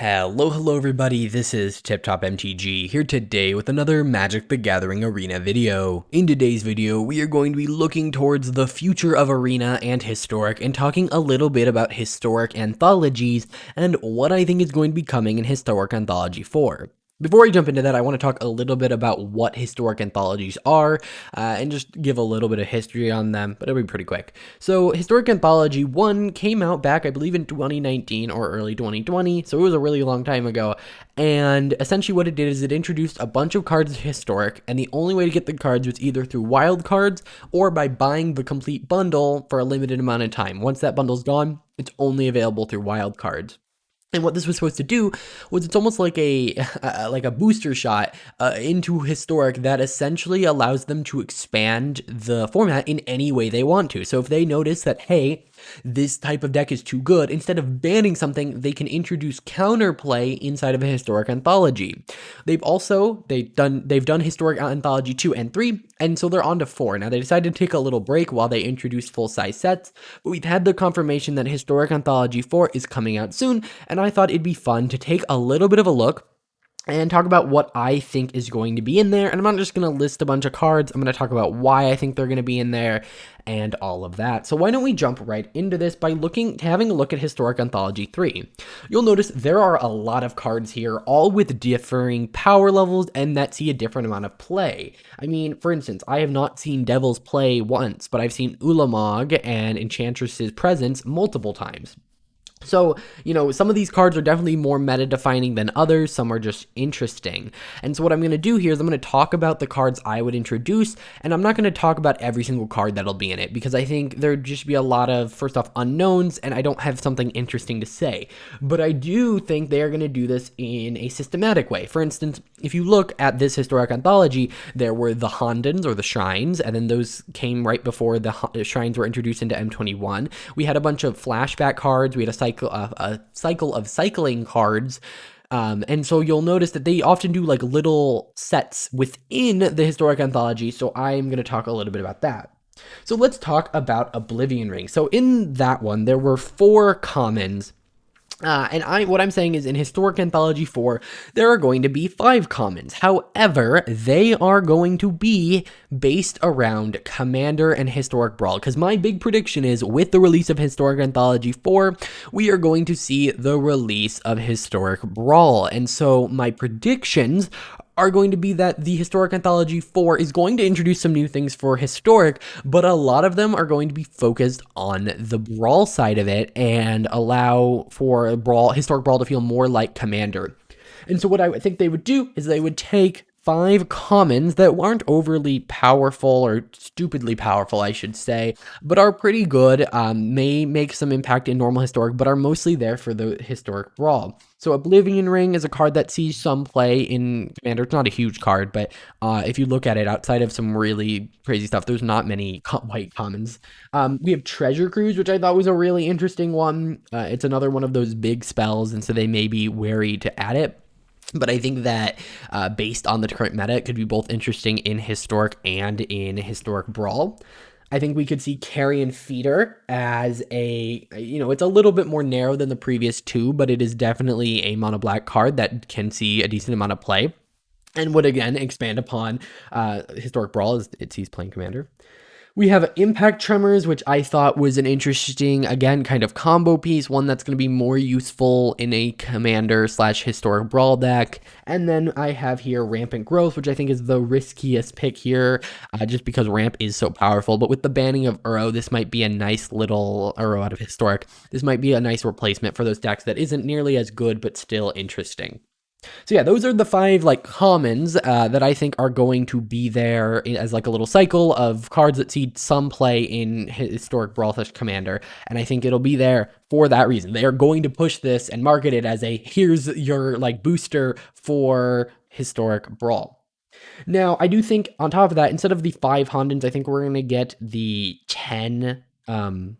Hello everybody, this is Tip Top MTG here today with another Magic the Gathering Arena video. In today's video, we are going to be looking towards the future of Arena and Historic and talking a little bit about Historic Anthologies and what I think is going to be coming in Historic Anthology 4. Before I jump into that, I want to talk a little bit about what Historic Anthologies are, and just give a little bit of history on them, but it'll be pretty quick. So, Historic Anthology 1 came out back, I believe, in 2019 or early 2020, so it was a really long time ago, and essentially what it did is it introduced a bunch of cards to Historic, and the only way to get the cards was either through wild cards or by buying the complete bundle for a limited amount of time. Once that bundle's gone, it's only available through wild cards. And what this was supposed to do was it's almost like a booster shot into Historic that essentially allows them to expand the format in any way they want to. So if they notice that, hey, this type of deck is too good, instead of banning something, they can introduce counterplay inside of a Historic Anthology. They've done Historic Anthology 2 and 3, and so they're on to 4. Now they decided to take a little break while they introduced full-size sets, but we've had the confirmation that Historic Anthology 4 is coming out soon, and I thought it'd be fun to take a little bit of a look and talk about what I think is going to be in there. And I'm not just going to list a bunch of cards. I'm going to talk about why I think they're going to be in there and all of that. So why don't we jump right into this by having a look at Historic Anthology 3. You'll notice there are a lot of cards here, all with differing power levels and that see a different amount of play. I mean, for instance, I have not seen Devil's play once, but I've seen Ulamog and Enchantress's Presence multiple times. So, some of these cards are definitely more meta-defining than others. Some are just interesting. And so what I'm going to do here is I'm going to talk about the cards I would introduce, and I'm not going to talk about every single card that'll be in it, because I think there'd just be a lot of, first off, unknowns, and I don't have something interesting to say. But I do think they are going to do this in a systematic way. For instance, if you look at this Historic Anthology, there were the Hondens, or the Shrines, and then those came right before the Shrines were introduced into M21. We had a bunch of flashback cards. We had a cycle of cycling cards, and so you'll notice that they often do like little sets within the Historic Anthology, so I'm going to talk a little bit about that. So let's talk about Oblivion Ring. So in that one, there were 4 commons. What I'm saying is in Historic Anthology 4, there are going to be 5 commons. However, they are going to be based around Commander and Historic Brawl, because my big prediction is with the release of Historic Anthology 4, we are going to see the release of Historic Brawl. And so my predictions are going to be that the Historic Anthology 4 is going to introduce some new things for Historic, but a lot of them are going to be focused on the Brawl side of it and allow for Historic Brawl to feel more like Commander. And so what I think they would do is they would take 5 commons that aren't overly powerful, or stupidly powerful, I should say, but are pretty good, may make some impact in normal Historic, but are mostly there for the Historic Brawl. So Oblivion Ring is a card that sees some play in Commander. It's not a huge card, but if you look at it, outside of some really crazy stuff, there's not many white commons. We have Treasure Cruise, which I thought was a really interesting one. It's another one of those big spells, and so they may be wary to add it. But I think that based on the current meta, it could be both interesting in Historic and in Historic Brawl. I think we could see Carrion Feeder as it's a little bit more narrow than the previous 2, but it is definitely a mono black card that can see a decent amount of play and would again expand upon Historic Brawl as it sees playing Commander. We have Impact Tremors, which I thought was an interesting, again, kind of combo piece, one that's going to be more useful in a Commander/Historic Brawl deck. And then I have here Rampant Growth, which I think is the riskiest pick here, just because Ramp is so powerful. But with the banning of Uro, this might be a nice little Uro out of Historic. This might be a nice replacement for those decks that isn't nearly as good, but still interesting. So yeah, those are the 5 commons that I think are going to be there as a little cycle of cards that see some play in Historic Brawl / Commander, and I think it'll be there for that reason. They are going to push this and market it as here's your booster for Historic Brawl. Now, I do think on top of that, instead of the 5 Hondens, I think we're going to get the 10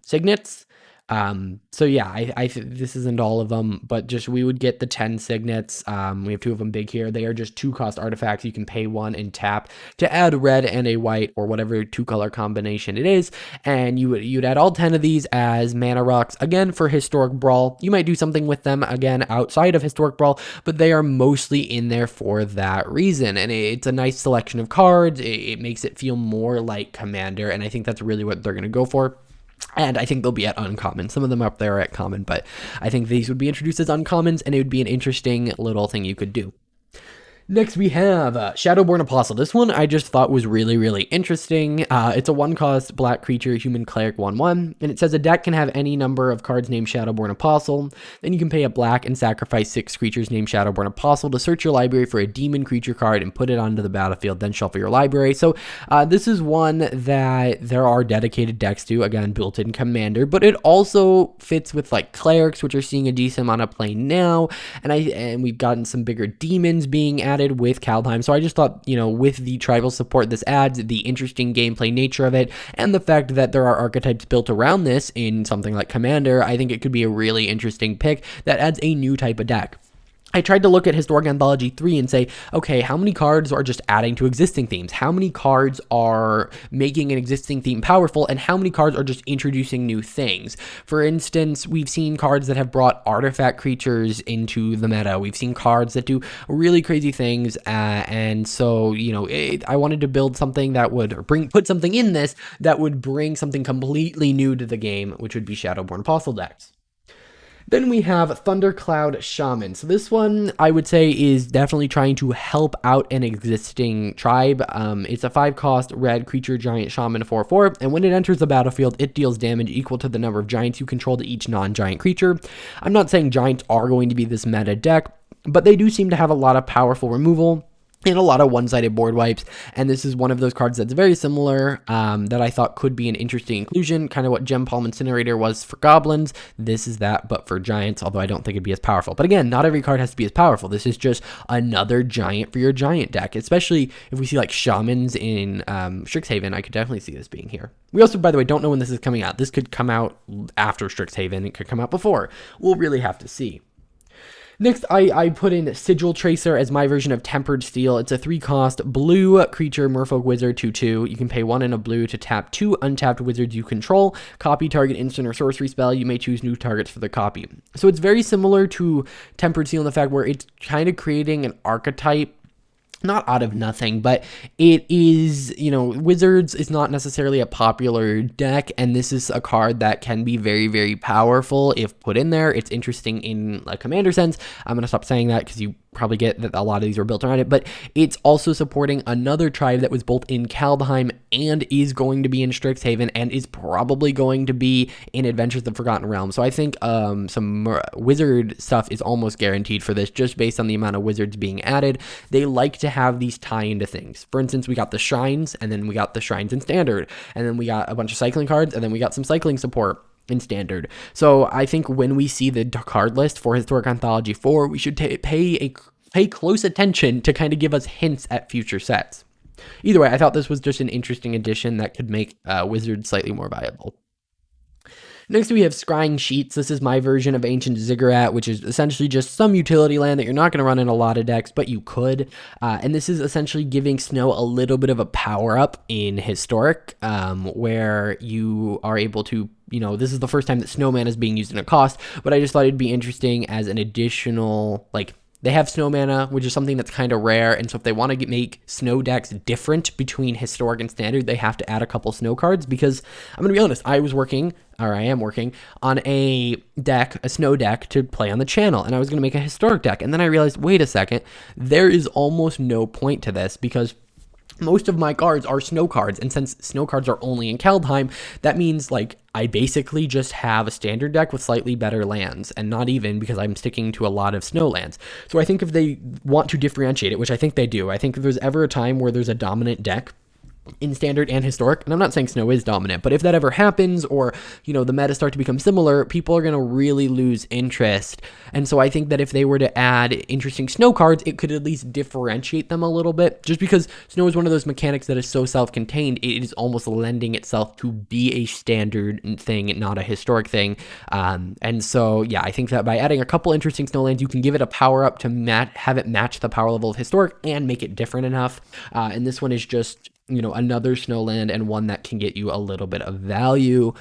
Signets. So yeah, this isn't all of them, but just we would get the 10 signets. We have 2 of them big here. They are just 2 cost artifacts. You can pay 1 and tap to add red and a white or whatever 2 color combination it is, and you'd add all 10 of these as mana rocks. Again, for Historic Brawl, you might do something with them again outside of Historic Brawl, but they are mostly in there for that reason, and it's a nice selection of cards. It makes it feel more like Commander, and I think that's really what they're going to go for. And I think they'll be at uncommon. Some of them up there are at common, but I think these would be introduced as uncommons, and it would be an interesting little thing you could do. Next, we have Shadowboard Apostle. This one I just thought was really, really interesting. It's a 1-cost black creature, human cleric 1/1, and it says a deck can have any number of cards named Shadowboard Apostle. Then you can pay a black and sacrifice 6 creatures named Shadowboard Apostle to search your library for a demon creature card and put it onto the battlefield, then shuffle your library. So this is one that there are dedicated decks to, again, built in Commander, but it also fits with like clerics, which are seeing a decent amount of play now, and we've gotten some bigger demons being added with Kaldheim. So I just thought, with the tribal support this adds, the interesting gameplay nature of it, and the fact that there are archetypes built around this in something like Commander, I think it could be a really interesting pick that adds a new type of deck. I tried to look at Historic Anthology 3 and say, okay, how many cards are just adding to existing themes? How many cards are making an existing theme powerful? And how many cards are just introducing new things? For instance, we've seen cards that have brought artifact creatures into the meta. We've seen cards that do really crazy things. And so, I wanted to build something that would put something in this that would bring something completely new to the game, which would be Shadowborn Apostle decks. Then we have Thundercloud Shaman. So this one, I would say, is definitely trying to help out an existing tribe. It's a 5-cost red creature giant shaman 4/4, and when it enters the battlefield, it deals damage equal to the number of giants you control to each non-giant creature. I'm not saying giants are going to be this meta deck, but they do seem to have a lot of powerful removal and a lot of one-sided board wipes, and this is one of those cards that's very similar that I thought could be an interesting inclusion, kind of what Gem Palm Incinerator was for goblins. This is that, but for giants, although I don't think it'd be as powerful. But again, not every card has to be as powerful. This is just another giant for your giant deck, especially if we see like shamans in Strixhaven. I could definitely see this being here. We also, by the way, don't know when this is coming out. This could come out after Strixhaven. It could come out before. We'll really have to see. Next, I put in Sigil Tracer as my version of Tempered Steel. It's a 3-cost blue creature merfolk wizard 2/2. You can pay 1 and a blue to tap 2 untapped wizards you control. Copy target instant or sorcery spell. You may choose new targets for the copy. So it's very similar to Tempered Steel in the fact where it's kind of creating an archetype, not out of nothing, but it is, Wizards is not necessarily a popular deck, and this is a card that can be very, very powerful if put in there. It's interesting in a Commander sense. I'm going to stop saying that because you probably get that a lot of these are built around it, but it's also supporting another tribe that was both in Kaldheim and is going to be in Strixhaven and is probably going to be in Adventures of the Forgotten Realms. So I think some wizard stuff is almost guaranteed for this just based on the amount of wizards being added. They like to have these tie into things. For instance, we got the shrines, and then we got the shrines in Standard, and then we got a bunch of cycling cards, and then we got some cycling support in Standard. So I think when we see the card list for Historic Anthology 4, we should pay close attention to kind of give us hints at future sets. Either way, I thought this was just an interesting addition that could make Wizards slightly more viable. Next, we have Scrying Sheets. This is my version of Ancient Ziggurat, which is essentially just some utility land that you're not going to run in a lot of decks, but you could. And this is essentially giving Snow a little bit of a power-up in Historic, where you are able to, this is the first time that Snowman is being used in a cost, but I just thought it'd be interesting as an additional, they have snow mana, which is something that's kind of rare, and so if they want to make snow decks different between Historic and Standard, they have to add a couple snow cards, because I'm going to be honest, I am working on a snow deck to play on the channel, and I was going to make a Historic deck, and then I realized, wait a second, there is almost no point to this, because most of my cards are snow cards, and since snow cards are only in Kaldheim, that means I basically just have a standard deck with slightly better lands, and not even, because I'm sticking to a lot of snow lands. So I think if they want to differentiate it, which I think they do, I think if there's ever a time where there's a dominant deck in standard and historic. And I'm not saying snow is dominant, but if that ever happens, or, you know, the meta start to become similar, people are going to really lose interest. And so I think that if they were to add interesting snow cards, it could at least differentiate them a little bit, just because snow is one of those mechanics that is so self-contained, it is almost lending itself to be a standard thing, not a historic thing. And so, yeah, I think that by adding a couple interesting snow lands, you can give it a power up to have it match the power level of historic and make it different enough. And this one is just, you know, another snowland and one that can get you a little bit of value.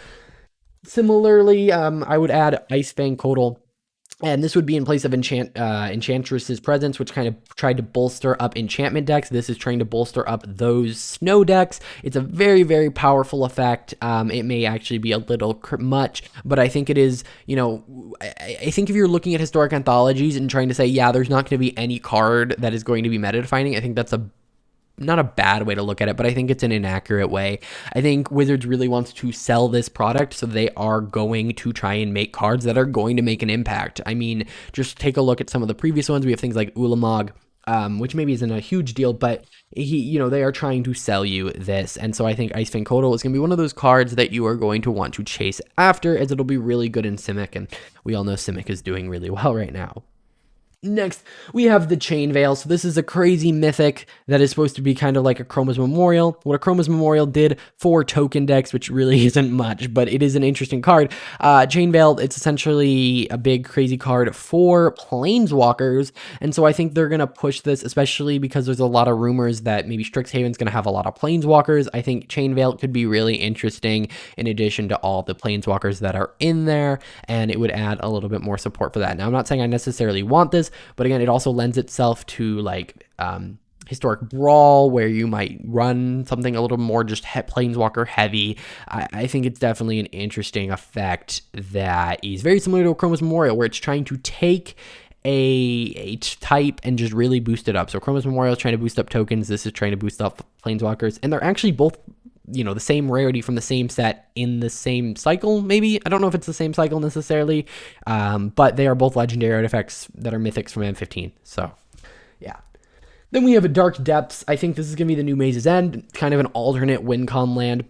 Similarly, I would add Icefang Kotal, and this would be in place of Enchantress's Presence, which kind of tried to bolster up enchantment decks. This is trying to bolster up those snow decks. It's a very, very powerful effect. It may actually be a little much, but I think it is, you know, I think if you're looking at historic anthologies and trying to say, yeah, there's not going to be any card that is going to be meta defining, I think that's not a bad way to look at it, but I think it's an inaccurate way. I think Wizards really wants to sell this product, so they are going to try and make cards that are going to make an impact. I mean, just take a look at some of the previous ones. We have things like Ulamog, which maybe isn't a huge deal, but they are trying to sell you this. And so I think Icefang Kotal is going to be one of those cards that you are going to want to chase after, as it'll be really good in Simic, and we all know Simic is doing really well right now. Next, we have the Chain Veil. So this is a crazy mythic that is supposed to be kind of like a Chroma's Memorial. What a Chroma's Memorial did for token decks, which really isn't much, but it is an interesting card. Chain Veil, it's essentially a big crazy card for Planeswalkers, and so I think they're going to push this, especially because there's a lot of rumors that maybe Strixhaven's going to have a lot of Planeswalkers. I think Chain Veil could be really interesting in addition to all the Planeswalkers that are in there, and it would add a little bit more support for that. Now, I'm not saying I necessarily want this, but again, it also lends itself to like Historic Brawl, where you might run something a little more just Planeswalker heavy. I think it's definitely an interesting effect that is very similar to a Chroma's Memorial, where it's trying to take a type and just really boost it up. So Chroma's Memorial is trying to boost up tokens. This is trying to boost up Planeswalkers, and they're actually both, you know, the same rarity from the same set in the same cycle, maybe. I don't know if it's the same cycle necessarily, but they are both legendary artifacts that are mythics from M15. So, yeah. Then we have a Dark Depths. I think this is going to be the new Maze's End, kind of an alternate win con land.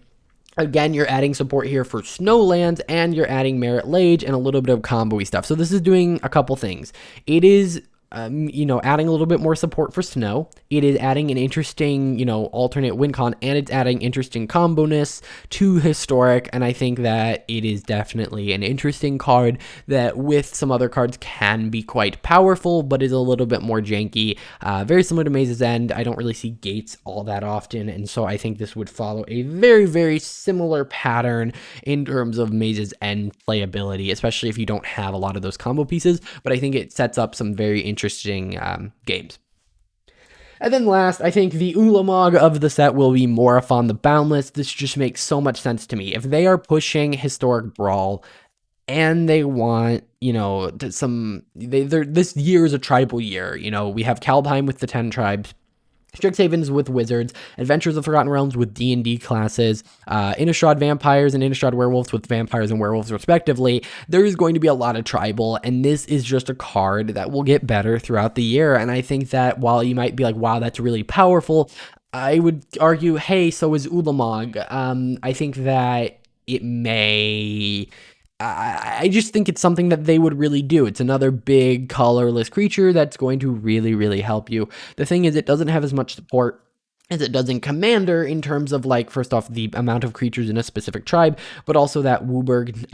Again, you're adding support here for Snowlands, and you're adding Merit Lage and a little bit of combo-y stuff. So this is doing a couple things. It is adding a little bit more support for snow. It is adding an interesting, alternate win con, and it's adding interesting combo-ness to historic, and I think that it is definitely an interesting card that with some other cards can be quite powerful, but is a little bit more janky. Very similar to Maze's End. I don't really see gates all that often, and so I think this would follow a very, very similar pattern in terms of Maze's End playability, especially if you don't have a lot of those combo pieces, but I think it sets up some very interesting games. And then last, I think the Ulamog of the set will be Morophon the Boundless. This just makes so much sense to me. If they are pushing Historic Brawl and they want, this year is a tribal year. We have Kaldheim with the 10 tribes, Strixhaven's with Wizards, Adventures of Forgotten Realms with D&D classes, Innistrad Vampires and Innistrad Werewolves with Vampires and Werewolves respectively. There is going to be a lot of tribal, and this is just a card that will get better throughout the year. And I think that while you might be like, wow, that's really powerful, I would argue, hey, so is Ulamog. I think that it may... I just think it's something that they would really do. It's another big colorless creature that's going to really, really help you. The thing is, it doesn't have as much support as it does in Commander in terms of, first off, the amount of creatures in a specific tribe, but also that Wooburg,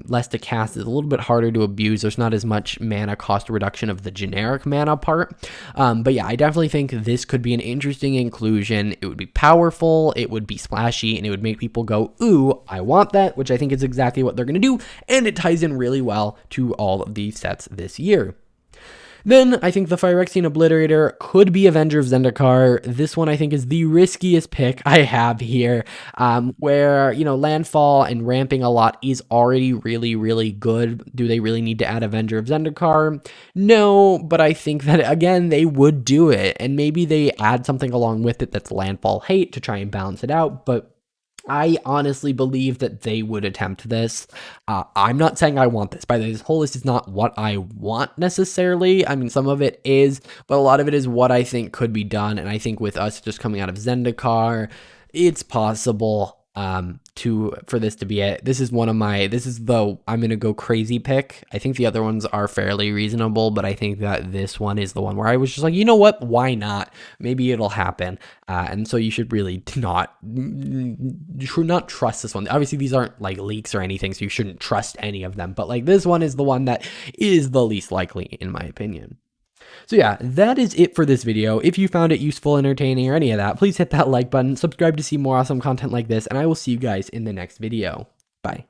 less to cast, is a little bit harder to abuse. There's not as much mana cost reduction of the generic mana part. But yeah, I definitely think this could be an interesting inclusion. It would be powerful, it would be splashy, and it would make people go, ooh, I want that, which I think is exactly what they're going to do, and it ties in really well to all of these sets this year. Then I think the Phyrexian Obliterator could be Avenger of Zendikar. This one I think is the riskiest pick I have here, where, landfall and ramping a lot is already really, really good. Do they really need to add Avenger of Zendikar? No, but I think that, again, they would do it, and maybe they add something along with it that's landfall hate to try and balance it out, but I honestly believe that they would attempt this. I'm not saying I want this. By the way, this whole list is not what I want necessarily. I mean, some of it is, but a lot of it is what I think could be done. And I think with us just coming out of Zendikar, it's possible for this to be it. This is I'm gonna go crazy pick. I think the other ones are fairly reasonable, but I think that this one is the one where I was just like, you know what, why not? Maybe it'll happen. And so you should really not trust this one. Obviously these aren't like leaks or anything, so you shouldn't trust any of them, but like this one is the one that is the least likely in my opinion. So yeah, that is it for this video. If you found it useful, entertaining, or any of that, please hit that like button, subscribe to see more awesome content like this, and I will see you guys in the next video. Bye.